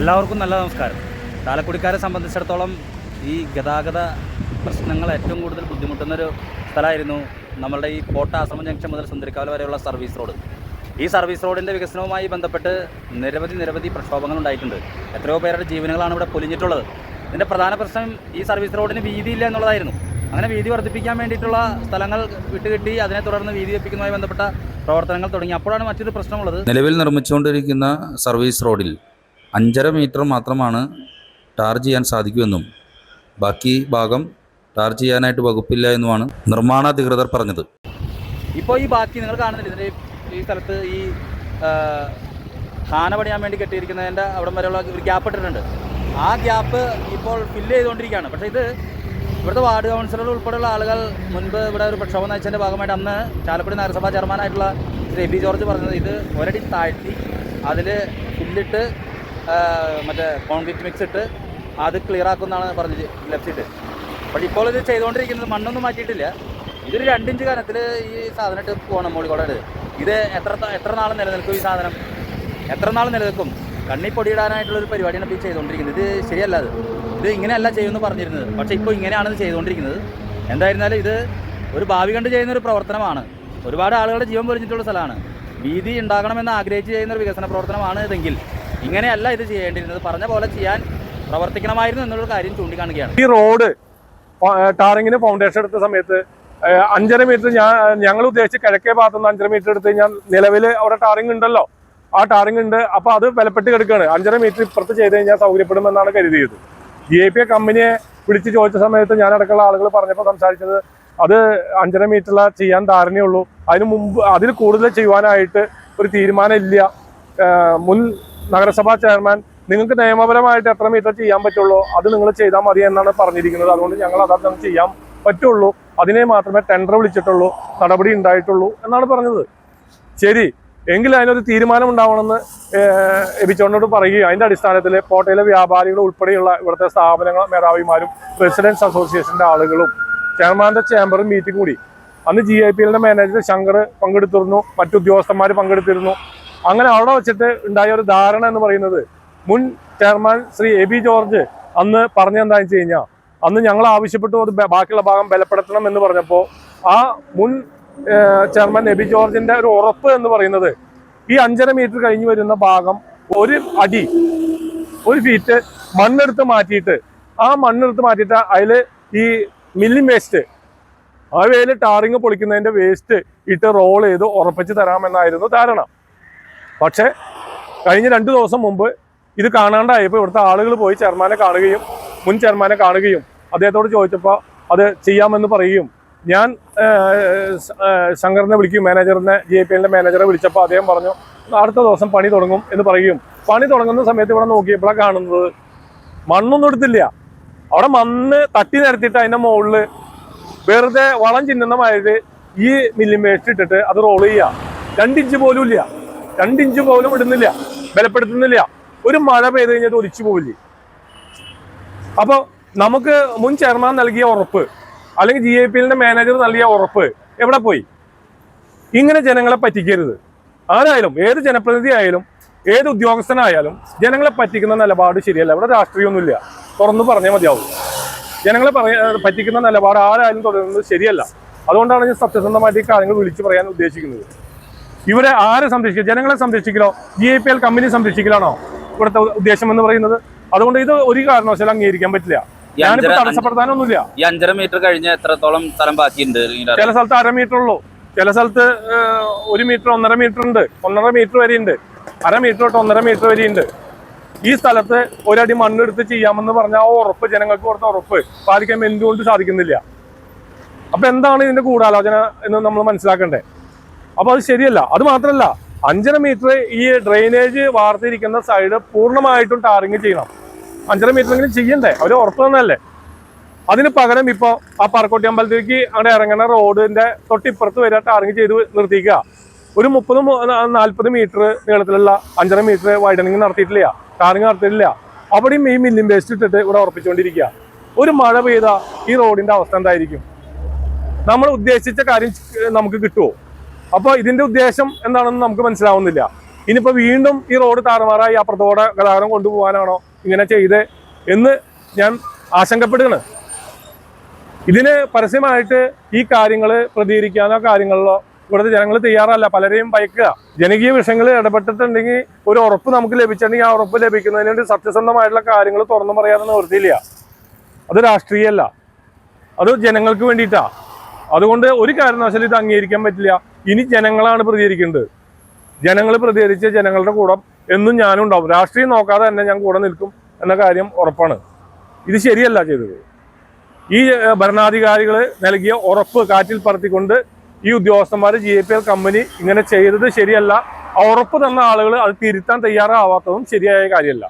എല്ലാവർക്കും നല്ല നമസ്കാരം. ചാലക്കുടിക്കാരെ സംബന്ധിച്ചിടത്തോളം ഈ ഗതാഗത പ്രശ്നങ്ങൾ ഏറ്റവും കൂടുതൽ ബുദ്ധിമുട്ടുന്നൊരു സ്ഥലമായിരുന്നു നമ്മളുടെ ഈ കോട്ട ആശ്രമം ജംഗ്ഷൻ മുതൽ സുന്ദരിക്കാവിൽ വരെയുള്ള സർവീസ് റോഡ്. ഈ സർവീസ് റോഡിൻ്റെ വികസനവുമായി ബന്ധപ്പെട്ട് നിരവധി പ്രക്ഷോഭങ്ങൾ ഉണ്ടായിട്ടുണ്ട്. എത്രയോ പേരുടെ ജീവനുകളാണ് ഇവിടെ പൊലിഞ്ഞിട്ടുള്ളത്. ഇതിൻ്റെ പ്രധാന പ്രശ്നം ഈ സർവീസ് റോഡിന് വീതിയില്ല എന്നുള്ളതായിരുന്നു. അങ്ങനെ വീതി വർദ്ധിപ്പിക്കാൻ വേണ്ടിയിട്ടുള്ള സ്ഥലങ്ങൾ വിട്ടുകിട്ടി അതിനെ തുടർന്ന് വീതി വെപ്പിക്കുന്നതുമായി ബന്ധപ്പെട്ട പ്രവർത്തനങ്ങൾ തുടങ്ങി. അപ്പോഴാണ് മറ്റൊരു പ്രശ്നമുള്ളത്. നിലവിൽ നിർമ്മിച്ചുകൊണ്ടിരിക്കുന്ന സർവീസ് റോഡിൽ 5.5 മീറ്റർ മാത്രമാണ് ടാർ ചെയ്യാൻ സാധിക്കുമെന്നും ബാക്കി ഭാഗം ടാർ ചെയ്യാനായിട്ട് വകുപ്പില്ല എന്നുമാണ് നിർമ്മാണ അധികൃതർ പറഞ്ഞത്. ഇപ്പോൾ ഈ ബാക്കി നിങ്ങൾ കാണുന്നില്ല, ഇതിൻ്റെ ഈ സ്ഥലത്ത് ഈ ഖാന പണിയാൻ വേണ്ടി കെട്ടിയിരിക്കുന്നതിൻ്റെ അവിടം വരെയുള്ള ഒരു ഗ്യാപ്പ് ഇട്ടിട്ടുണ്ട്. ആ ഗ്യാപ്പ് ഇപ്പോൾ ഫില്ല് ചെയ്തുകൊണ്ടിരിക്കുകയാണ്. പക്ഷേ ഇത് ഇവിടുത്തെ വാർഡ് കൗൺസിലർ ഉൾപ്പെടെയുള്ള ആളുകൾ മുൻപ് ഇവിടെ ഒരു പ്രക്ഷോഭം നയിച്ചതിൻ്റെ ഭാഗമായിട്ട് അന്ന് ചാലക്കുടി നഗരസഭാ ചെയർമാനായിട്ടുള്ള ശ്രീ എബി ജോർജ് പറഞ്ഞത് ഇത് ഒരടി താഴ്ത്തി അതിൽ ഫില്ലിട്ട് മറ്റേ കോൺക്രീറ്റ് മിക്സ് ഇട്ട് അത് ക്ലിയർ ആക്കുമെന്നാണ് പറഞ്ഞത് ലെഫ്റ്റ്. പക്ഷേ ഇപ്പോൾ ഇത് ചെയ്തുകൊണ്ടിരിക്കുന്നത് മണ്ണൊന്നും മാറ്റിയിട്ടില്ല. ഇതൊരു 2 ഇഞ്ച് കനത്തിൽ ഈ സാധനം ഇട്ട് പോകണം മോളിക്കോട്. ഇത് എത്ര നാൾ നിലനിൽക്കും? ഈ സാധനം എത്ര നാൾ നിലനിൽക്കും? കണ്ണി പൊടിയിടാനായിട്ടുള്ളൊരു പരിപാടിയാണ് ഇപ്പോൾ ചെയ്തുകൊണ്ടിരിക്കുന്നത്. ഇത് ശരിയല്ല. ഇത് ഇങ്ങനെയല്ല ചെയ്യുമെന്ന് പറഞ്ഞിരുന്നത്, പക്ഷേ ഇപ്പോൾ ഇങ്ങനെയാണ് ഇത് ചെയ്തുകൊണ്ടിരിക്കുന്നത്. എന്തായിരുന്നാലും ഇത് ഒരു ഭാവി കണ്ട് ചെയ്യുന്നൊരു പ്രവർത്തനമാണ്. ഒരുപാട് ആളുകളുടെ ജീവൻ പൊലിഞ്ഞിട്ടുള്ള സ്ഥലമാണ്. വീതി ഉണ്ടാകണമെന്ന് ആഗ്രഹിച്ച് ചെയ്യുന്നൊരു വികസന പ്രവർത്തനമാണ് ഇതെങ്കിൽ ഇങ്ങനെയല്ല ഇത് ചെയ്യേണ്ടിയിരുന്നത്. പറഞ്ഞ പോലെ ചെയ്യാൻ പ്രവർത്തിക്കണമായിരുന്നു എന്നുള്ള കാര്യം ചൂണ്ടിക്കാണുകയാണ്. ഈ റോഡ് ടാറിങ്ങിന് ഫൗണ്ടേഷൻ എടുത്ത സമയത്ത് 5.5 മീറ്റർ ഞങ്ങൾ ഉദ്ദേശിച്ച് കിഴക്കേ ഭാഗത്തുനിന്ന് 5.5 മീറ്റർ എടുത്ത് കഴിഞ്ഞാൽ നിലവിൽ അവിടെ ടാറിങ് ഉണ്ടല്ലോ, ആ ടാറിങ് ഉണ്ട്. അപ്പോൾ അത് വിലപ്പെട്ട് കിടക്കുകയാണ്. 5.5 മീറ്റർ ഇപ്പുറത്ത് ചെയ്ത് കഴിഞ്ഞാൽ സൗകര്യപ്പെടുമെന്നാണ് കരുതിയത്. GIP കമ്പനിയെ വിളിച്ച് ചോദിച്ച സമയത്ത് ഞാനടക്കമുള്ള ആളുകൾ പറഞ്ഞപ്പോൾ സംസാരിച്ചത് അത് 5.5 മീറ്ററിൽ ചെയ്യാൻ ധാരണയുള്ളൂ, അതിന് മുമ്പ് അതിൽ കൂടുതൽ ചെയ്യുവാനായിട്ട് ഒരു തീരുമാനം ഇല്ല. മുൻ നഗരസഭാ ചെയർമാൻ നിങ്ങൾക്ക് നിയമപരമായിട്ട് എത്ര മീറ്റർ ചെയ്യാൻ പറ്റുള്ളൂ അത് നിങ്ങൾ ചെയ്താൽ മതി എന്നാണ് പറഞ്ഞിരിക്കുന്നത്. അതുകൊണ്ട് ഞങ്ങൾ അതാണ് ചെയ്യാൻ പറ്റുള്ളൂ, അതിനെ മാത്രമേ ടെൻഡർ വിളിച്ചിട്ടുള്ളൂ, നടപടി ഉണ്ടായിട്ടുള്ളൂ എന്നാണ് പറഞ്ഞത്. ശരി എങ്കിൽ അതിനൊരു തീരുമാനം ഉണ്ടാവണമെന്ന് എബിച്ചോനോട് പറയുകയും അതിൻ്റെ അടിസ്ഥാനത്തിൽ കോട്ടയിലെ വ്യാപാരികൾ ഉൾപ്പെടെയുള്ള ഇവിടുത്തെ സ്ഥാപനങ്ങൾ മേധാവിമാരും റെസിഡൻസ് അസോസിയേഷൻ്റെ ആളുകളും ചെയർമാൻ്റെ ചേംബറും മീറ്റിംഗ് കൂടി. അന്ന് GIPLന്റെ മാനേജർ ശങ്കർ പങ്കെടുത്തിരുന്നു, മറ്റുദ്യോഗസ്ഥന്മാർ പങ്കെടുത്തിരുന്നു. അങ്ങനെ അവിടെ വെച്ചിട്ട് ഉണ്ടായ ഒരു ധാരണ എന്ന് പറയുന്നത് മുൻ ചെയർമാൻ ശ്രീ എബി ജോർജ് അന്ന് പറഞ്ഞെന്താണെന്ന് വെച്ച് കഴിഞ്ഞാൽ അന്ന് ഞങ്ങൾ ആവശ്യപ്പെട്ടു അത് ബാക്കിയുള്ള ഭാഗം ബലപ്പെടുത്തണം എന്ന് പറഞ്ഞപ്പോൾ ആ മുൻ ചെയർമാൻ എബി ജോർജിന്റെ ഒരു ഉറപ്പ് എന്ന് പറയുന്നത് ഈ 5.5 മീറ്റർ കഴിഞ്ഞ് വരുന്ന ഭാഗം ഒരു ഫീറ്റ് മണ്ണെടുത്ത് മാറ്റിയിട്ട് അതിൽ ഈ മില്ലിംഗ് വേസ്റ്റ് ആ വേല് ടാറിങ് പൊളിക്കുന്നതിന്റെ വേസ്റ്റ് ഇട്ട് റോൾ ചെയ്ത് ഉറപ്പിച്ച് തരാമെന്നായിരുന്നു ധാരണ. പക്ഷേ കഴിഞ്ഞ 2 ദിവസം മുമ്പ് ഇത് കാണാണ്ടായപ്പോൾ ഇവിടുത്തെ ആളുകൾ പോയി ചെയർമാനെ കാണുകയും മുൻ ചെയർമാനെ കാണുകയും അദ്ദേഹത്തോട് ചോദിച്ചപ്പോൾ അത് ചെയ്യാമെന്ന് പറയുകയും ഞാൻ ശങ്കറിനെ വിളിക്കും, മാനേജറിനെ GIPLന്റെ മാനേജറെ വിളിച്ചപ്പോൾ അദ്ദേഹം പറഞ്ഞു അടുത്ത ദിവസം പണി തുടങ്ങും എന്ന് പറയുകയും പണി തുടങ്ങുന്ന സമയത്ത് ഇവിടെ നോക്കിയപ്പോഴാണ് കാണുന്നത് മണ്ണൊന്നും എടുത്തില്ല. അവിടെ മണ്ണ് തട്ടി നിരത്തിയിട്ട് അതിൻ്റെ മുകളിൽ വെറുതെ വളം ചിഹ്നമായിട്ട് ഈ മില്ലിംഗ് വേസ്റ്റ് ഇട്ടിട്ട് അത് റോൾ ചെയ്യുക. 2 ഇഞ്ച് പോലും ഇല്ല, 2 ഇഞ്ച് പോലും ഇടുന്നില്ല, ബലപ്പെടുത്തുന്നില്ല. ഒരു മഴ പെയ്ത് കഴിഞ്ഞാൽ ഒലിച്ചു പോവില്ലേ. അപ്പോൾ നമുക്ക് മുൻ ചെയർമാൻ നൽകിയ ഉറപ്പ് അല്ലെങ്കിൽ GIPLന്റെ മാനേജർ നൽകിയ ഉറപ്പ് എവിടെ പോയി? ഇങ്ങനെ ജനങ്ങളെ പറ്റിക്കരുത്. ആരായാലും ഏത് ജനപ്രതിനിധി ആയാലും ഏത് ഉദ്യോഗസ്ഥനായാലും ജനങ്ങളെ പറ്റിക്കുന്ന നിലപാട് ശരിയല്ല. ഇവിടെ രാഷ്ട്രീയമൊന്നുമില്ല, തുറന്നു പറഞ്ഞാൽ മതിയാവും. ജനങ്ങളെ പറ്റിക്കുന്ന നിലപാട് ആരായാലും തുടരുന്നത് ശരിയല്ല. അതുകൊണ്ടാണ് ഞാൻ സത്യസന്ധമായിട്ട് ഈ കാര്യങ്ങൾ വിളിച്ചു പറയാൻ ഉദ്ദേശിക്കുന്നത്. ഇവരെ ആരെ സംരക്ഷിക്കുക? ജനങ്ങളെ സംരക്ഷിക്കലോ GIPL കമ്പനി സംരക്ഷിക്കലാണോ ഇവിടുത്തെ ഉദ്ദേശം എന്ന് പറയുന്നത്? അതുകൊണ്ട് ഇത് ഒരു കാരണവശാലും അംഗീകരിക്കാൻ പറ്റില്ല. ഞാനിപ്പോ തടസ്സപ്പെടുത്താനൊന്നുമില്ല. ഈ 5.5 മീറ്റർ കഴിഞ്ഞ എത്രത്തോളം സ്ഥലം ബാക്കിയുണ്ട്? ചില സ്ഥലത്ത് 1/2 മീറ്റർ ഉള്ളൂ, ചില സ്ഥലത്ത് 1 മീറ്റർ 1.5 മീറ്റർ ഉണ്ട്, 1.5 മീറ്റർ വരെ ഉണ്ട്, 1/2 മീറ്റർ തൊട്ട് 1.5 മീറ്റർ വരെ ഉണ്ട്. ഈ സ്ഥലത്ത് ഒരടി മണ്ണെടുത്ത് ചെയ്യാമെന്ന് പറഞ്ഞാൽ ആ ഉറപ്പ് ജനങ്ങൾക്ക് കൊടുത്ത ഉറപ്പ് പാലിക്കാൻ എന്തുകൊണ്ട് സാധിക്കുന്നില്ല? അപ്പൊ എന്താണ് ഇതിന്റെ ഗൂഢാലോചന എന്ന് നമ്മൾ മനസ്സിലാക്കണ്ടേ? അപ്പൊ അത് ശരിയല്ല. അത് മാത്രമല്ല 5.5 മീറ്റർ ഈ ഡ്രെയിനേജ് വാർത്തിരിക്കുന്ന സൈഡ് പൂർണ്ണമായിട്ടും ടാറിങ് ചെയ്യണം. 5.5 മീറ്ററെങ്കിലും ചെയ്യണ്ടേ? അവർ ഉറപ്പ് തന്നല്ലേ. അതിന് പകരം ഇപ്പോൾ ആ പറക്കോട്ടി അമ്പലത്തിലേക്ക് അവിടെ ഇറങ്ങുന്ന റോഡിന്റെ തൊട്ടിപ്പുറത്ത് വരെ ടാറിങ് ചെയ്ത് നിർത്തിക്കുക. ഒരു 30-40 മീറ്റർ നീളത്തിലുള്ള 5.5 മീറ്റർ വൈഡനിങ് നടത്തിയിട്ടില്ല, ടാറിങ് നടത്തിയിട്ടില്ല. അവിടെയും ഈ മില്ലിംഗ് വേസ്റ്റ് ഇട്ടിട്ട് ഇവിടെ ഉറപ്പിച്ചുകൊണ്ടിരിക്കുക. ഒരു മഴ പെയ്ത ഈ റോഡിന്റെ അവസ്ഥ എന്തായിരിക്കും? നമ്മൾ ഉദ്ദേശിച്ച കാര്യം നമുക്ക് കിട്ടുമോ? അപ്പോൾ ഇതിന്റെ ഉദ്ദേശം എന്താണെന്ന് നമുക്ക് മനസ്സിലാവുന്നില്ല. ഇനിയിപ്പോൾ വീണ്ടും ഈ റോഡ് താറുമാറായി അപ്പുറത്തോടെ ഗതാഗതം കൊണ്ടുപോകാനാണോ ഇങ്ങനെ ചെയ്ത് എന്ന് ഞാൻ ആശങ്കപ്പെടുകയാണ്. ഇതിന് പരസ്യമായിട്ട് ഈ കാര്യങ്ങൾ പ്രതികരിക്കാനോ കാര്യങ്ങളിലോ ഇവിടുത്തെ ജനങ്ങൾ തയ്യാറല്ല. പലരെയും ഭയക്കുക. ജനകീയ വിഷയങ്ങളിൽ ഇടപെട്ടിട്ടുണ്ടെങ്കിൽ ഒരു ഉറപ്പ് നമുക്ക് ലഭിച്ചിട്ടുണ്ടെങ്കിൽ ആ ഉറപ്പ് ലഭിക്കുന്നതിന് വേണ്ടി സത്യസന്ധമായിട്ടുള്ള കാര്യങ്ങൾ തുറന്നു പറയാതെ നിവൃത്തിയില്ല. അത് രാഷ്ട്രീയമല്ല, അത് ജനങ്ങൾക്ക് വേണ്ടിയിട്ടാണ്. അതുകൊണ്ട് ഒരു കാരണവശാലും ഇത് അംഗീകരിക്കാൻ പറ്റില്ല. ഇനി ജനങ്ങളാണ് പ്രതികരിക്കേണ്ടത്. ജനങ്ങൾ പ്രതികരിച്ച് ജനങ്ങളുടെ കൂടെ എന്നും ഞാനും ഉണ്ടാവും. രാഷ്ട്രീയം നോക്കാതെ തന്നെ ഞാൻ കൂടെ നിൽക്കും എന്ന കാര്യം ഉറപ്പാണ്. ഇത് ശരിയല്ല ചെയ്തത്. ഈ ഭരണാധികാരികൾ നൽകിയ ഉറപ്പ് കാറ്റിൽ പറത്തിക്കൊണ്ട് ഈ ഉദ്യോഗസ്ഥന്മാർ GAPL കമ്പനി ഇങ്ങനെ ചെയ്തത് ശരിയല്ല. ആ ഉറപ്പ് തന്ന ആളുകൾ അത് തിരുത്താൻ തയ്യാറാവാത്തതും ശരിയായ കാര്യമല്ല.